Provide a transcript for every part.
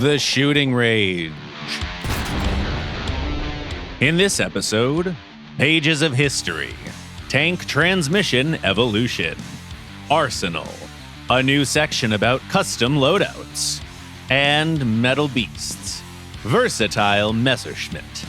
The shooting range. In this episode, pages of history, tank transmission evolution, arsenal, a new section about custom loadouts, and metal beasts, versatile Messerschmitt.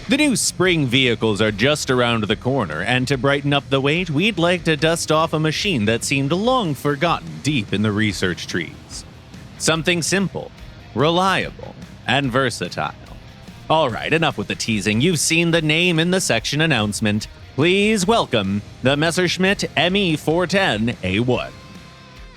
The new spring vehicles are just around the corner, and to brighten up the wait, we'd like to dust off a machine that seemed long forgotten deep in the research trees. Something simple, reliable, and versatile. Alright, enough with the teasing. You've seen the name in the section announcement. Please welcome the Messerschmitt ME410 A1.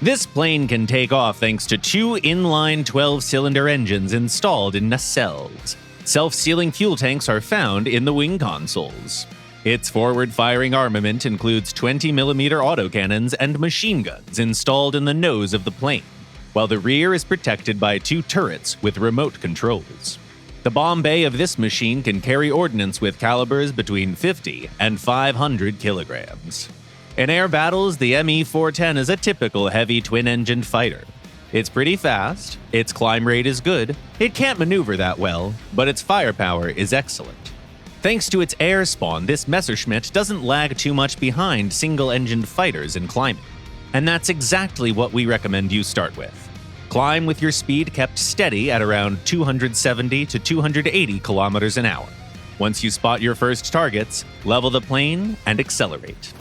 This plane can take off thanks to two inline 12-cylinder engines installed in nacelles. Self-sealing fuel tanks are found in the wing consoles. Its forward-firing armament includes 20mm autocannons and machine guns installed in the nose of the plane, while the rear is protected by two turrets with remote controls. The bomb bay of this machine can carry ordnance with calibers between 50 and 500 kilograms. In air battles, the ME410 is a typical heavy twin-engined fighter. It's pretty fast, its climb rate is good, it can't maneuver that well, but its firepower is excellent. Thanks to its air spawn, this Messerschmitt doesn't lag too much behind single-engined fighters in climbing. And that's exactly what we recommend you start with. Climb with your speed kept steady at around 270 to 280 kilometers an hour. Once you spot your first targets, level the plane and accelerate.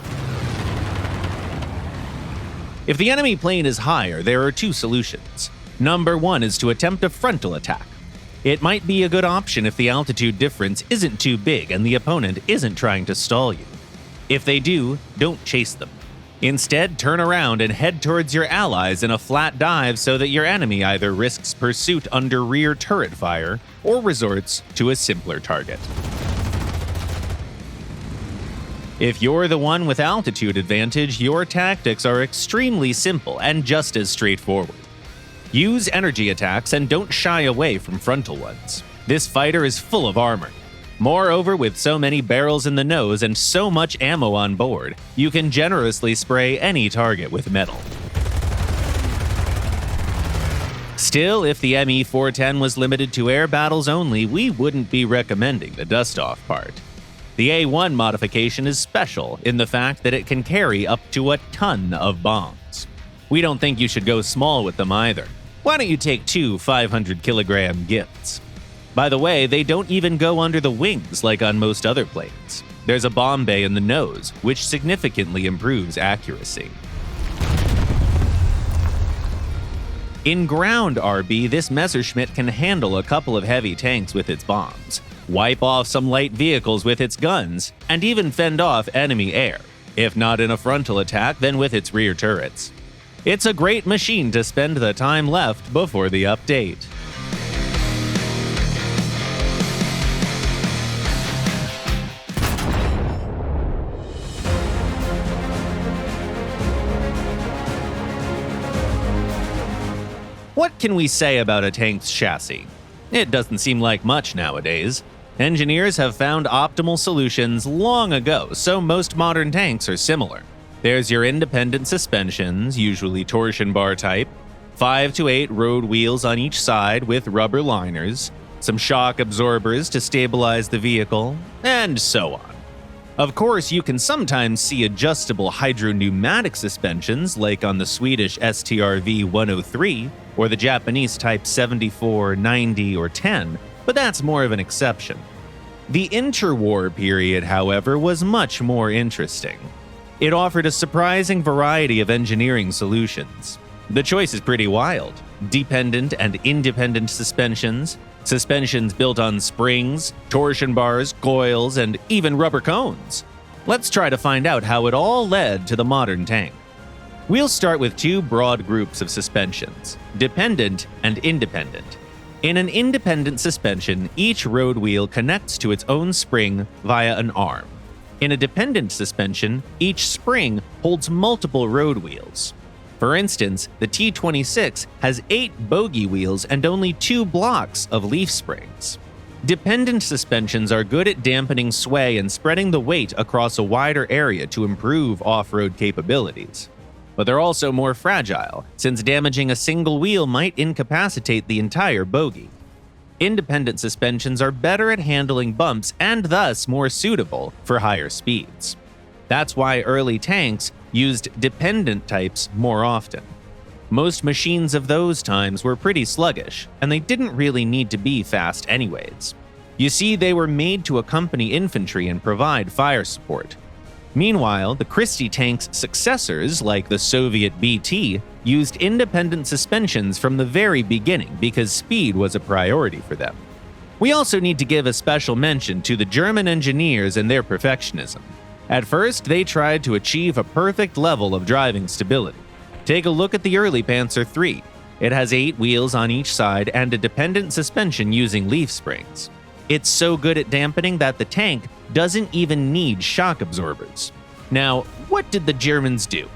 If the enemy plane is higher, there are two solutions. Number one is to attempt a frontal attack. It might be a good option if the altitude difference isn't too big and the opponent isn't trying to stall you. If they do, don't chase them. Instead, turn around and head towards your allies in a flat dive so that your enemy either risks pursuit under rear turret fire or resorts to a simpler target. If you're the one with altitude advantage, your tactics are extremely simple and just as straightforward. Use energy attacks and don't shy away from frontal ones. This fighter is full of armor. Moreover, with so many barrels in the nose and so much ammo on board, you can generously spray any target with metal. Still, if the ME410 was limited to air battles only, we wouldn't be recommending the dust-off part. The A1 modification is special in the fact that it can carry up to a ton of bombs. We don't think you should go small with them either. Why don't you take two 500-kilogram gifts? By the way, they don't even go under the wings like on most other planes. There's a bomb bay in the nose, which significantly improves accuracy. In ground RB, this Messerschmitt can handle a couple of heavy tanks with its bombs, wipe off some light vehicles with its guns, and even fend off enemy air, if not in a frontal attack, then with its rear turrets. It's a great machine to spend the time left before the update. What can we say about a tank's chassis? It doesn't seem like much nowadays. Engineers have found optimal solutions long ago, so most modern tanks are similar. There's your independent suspensions, usually torsion bar type, 5 to 8 road wheels on each side with rubber liners, some shock absorbers to stabilize the vehicle, and so on. Of course, you can sometimes see adjustable hydro-pneumatic suspensions like on the Swedish STRV 103 or the Japanese Type 74, 90, or 10, but that's more of an exception. The interwar period, however, was much more interesting. It offered a surprising variety of engineering solutions. The choice is pretty wild. Dependent and independent suspensions, suspensions built on springs, torsion bars, coils, and even rubber cones. Let's try to find out how it all led to the modern tank. We'll start with two broad groups of suspensions, dependent and independent. In an independent suspension, each road wheel connects to its own spring via an arm. In a dependent suspension, each spring holds multiple road wheels. For instance, the T26 has 8 bogie wheels and only 2 blocks of leaf springs. Dependent suspensions are good at dampening sway and spreading the weight across a wider area to improve off-road capabilities. But they're also more fragile, since damaging a single wheel might incapacitate the entire bogie. Independent suspensions are better at handling bumps and thus more suitable for higher speeds. That's why early tanks used dependent types more often. Most machines of those times were pretty sluggish, and they didn't really need to be fast anyways. You see, they were made to accompany infantry and provide fire support. Meanwhile, the Christie tank's successors, like the Soviet BT, used independent suspensions from the very beginning because speed was a priority for them. We also need to give a special mention to the German engineers and their perfectionism. At first, they tried to achieve a perfect level of driving stability. Take a look at the early Panzer III. It has 8 wheels on each side and a dependent suspension using leaf springs. It's so good at dampening that the tank doesn't even need shock absorbers. Now, what did the Germans do?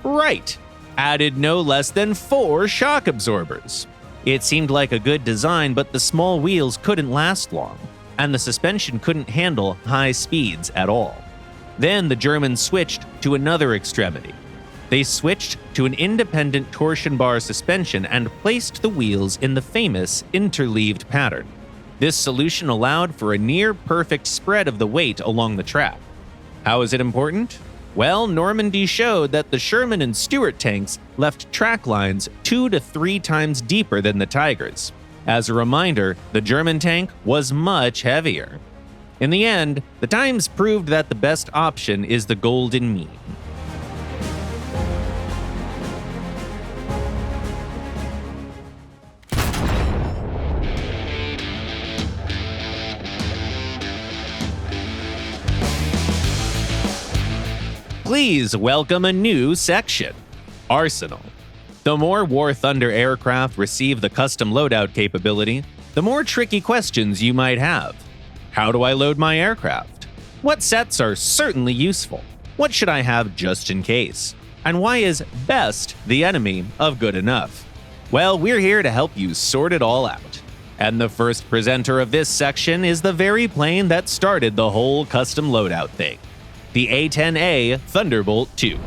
Right, added no less than 4 shock absorbers. It seemed like a good design, but the small wheels couldn't last long, and the suspension couldn't handle high speeds at all. Then the Germans switched to another extremity. They switched to an independent torsion bar suspension and placed the wheels in the famous interleaved pattern. This solution allowed for a near-perfect spread of the weight along the track. How is it important? Well, Normandy showed that the Sherman and Stuart tanks left track lines 2 to 3 times deeper than the Tigers. As a reminder, the German tank was much heavier. In the end, the times proved that the best option is the golden mean. Please welcome a new section, Arsenal. The more War Thunder aircraft receive the custom loadout capability, the more tricky questions you might have. How do I load my aircraft? What sets are certainly useful? What should I have just in case? And why is best the enemy of good enough? Well, we're here to help you sort it all out. And the first presenter of this section is the very plane that started the whole custom loadout thing. The A-10A Thunderbolt II.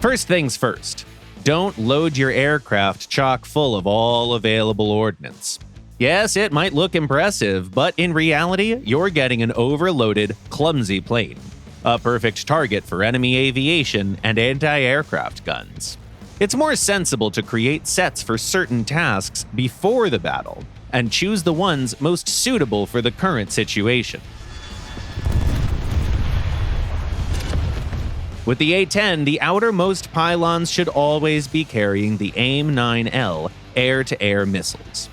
First things first, don't load your aircraft chock full of all available ordnance. Yes, it might look impressive, but in reality, you're getting an overloaded, clumsy plane, a perfect target for enemy aviation and anti-aircraft guns. It's more sensible to create sets for certain tasks before the battle, and choose the ones most suitable for the current situation. With the A-10, the outermost pylons should always be carrying the AIM-9L air-to-air missiles.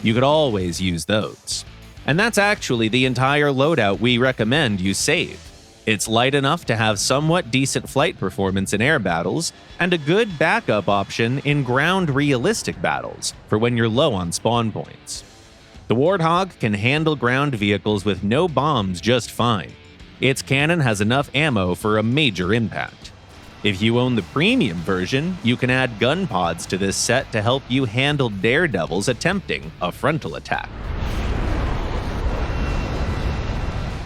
You could always use those. And that's actually the entire loadout we recommend you save. It's light enough to have somewhat decent flight performance in air battles, and a good backup option in ground realistic battles for when you're low on spawn points. The Warthog can handle ground vehicles with no bombs just fine. Its cannon has enough ammo for a major impact. If you own the premium version, you can add gun pods to this set to help you handle daredevils attempting a frontal attack.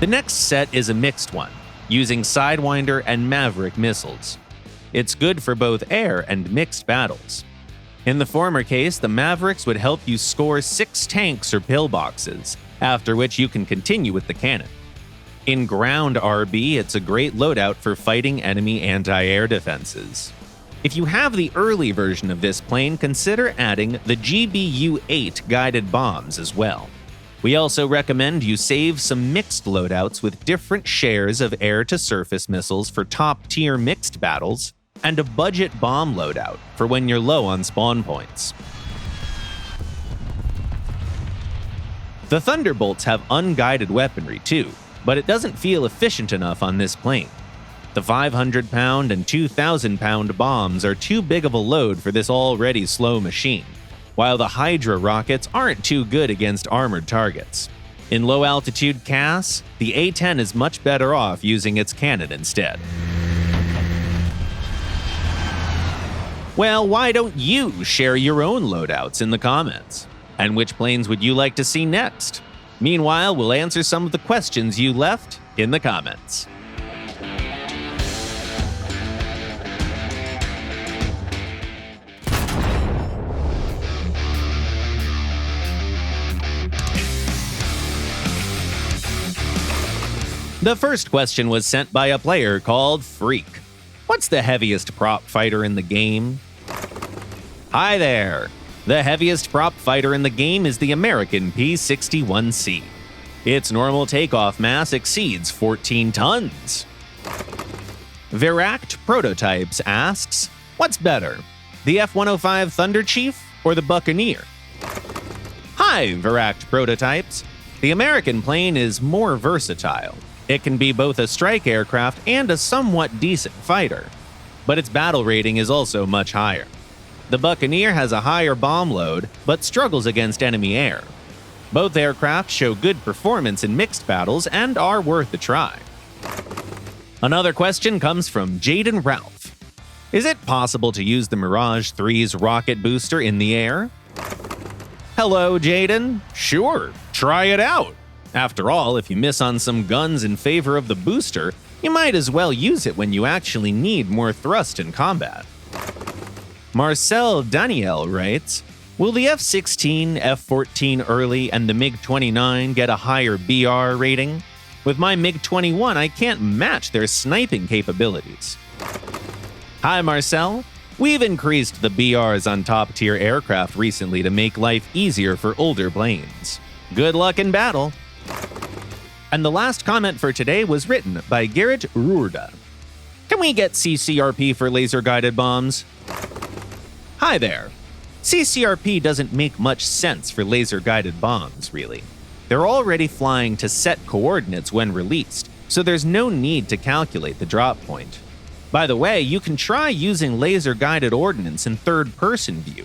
The next set is a mixed one, using Sidewinder and Maverick missiles. It's good for both air and mixed battles. In the former case, the Mavericks would help you score 6 tanks or pillboxes, after which you can continue with the cannon. In ground RB, it's a great loadout for fighting enemy anti-air defenses. If you have the early version of this plane, consider adding the GBU-8 guided bombs as well. We also recommend you save some mixed loadouts with different shares of air-to-surface missiles for top-tier mixed battles, and a budget bomb loadout for when you're low on spawn points. The Thunderbolts have unguided weaponry too, but it doesn't feel efficient enough on this plane. The 500-pound and 2,000-pound bombs are too big of a load for this already slow machine, while the Hydra rockets aren't too good against armored targets. In low-altitude CAS, the A-10 is much better off using its cannon instead. Well, why don't you share your own loadouts in the comments? And which planes would you like to see next? Meanwhile, we'll answer some of the questions you left in the comments. The first question was sent by a player called Freak. What's the heaviest prop fighter in the game? Hi there! The heaviest prop fighter in the game is the American P-61C. Its normal takeoff mass exceeds 14 tons. Viract Prototypes asks, what's better, the F-105 Thunder Chief or the Buccaneer? Hi, Viract Prototypes! The American plane is more versatile. It can be both a strike aircraft and a somewhat decent fighter, but its battle rating is also much higher. The Buccaneer has a higher bomb load, but struggles against enemy air. Both aircraft show good performance in mixed battles and are worth a try. Another question comes from Jaden Ralph. Is it possible to use the Mirage 3's rocket booster in the air? Hello, Jaden. Sure, try it out. After all, if you miss on some guns in favor of the booster, you might as well use it when you actually need more thrust in combat. Marcel Daniel writes, will the F-16, F-14 early, and the MiG-29 get a higher BR rating? With my MiG-21, I can't match their sniping capabilities. Hi, Marcel. We've increased the BRs on top-tier aircraft recently to make life easier for older planes. Good luck in battle! And the last comment for today was written by Garrett Roorda. Can we get CCRP for laser-guided bombs? Hi there. CCRP doesn't make much sense for laser-guided bombs, really. They're already flying to set coordinates when released, so there's no need to calculate the drop point. By the way, you can try using laser-guided ordnance in third-person view.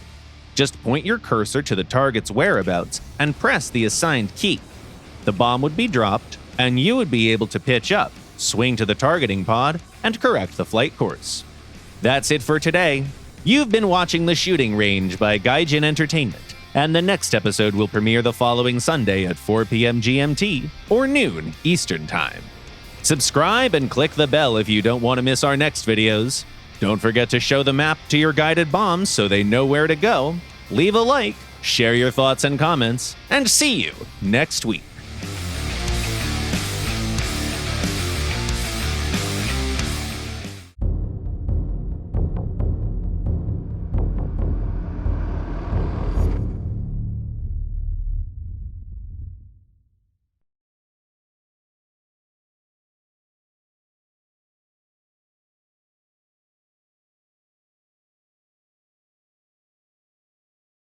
Just point your cursor to the target's whereabouts and press the assigned key. The bomb would be dropped, and you would be able to pitch up, swing to the targeting pod, and correct the flight course. That's it for today. You've been watching The Shooting Range by Gaijin Entertainment, and the next episode will premiere the following Sunday at 4 p.m. GMT or noon Eastern Time. Subscribe and click the bell if you don't want to miss our next videos. Don't forget to show the map to your guided bombs so they know where to go. Leave a like, share your thoughts and comments, and see you next week.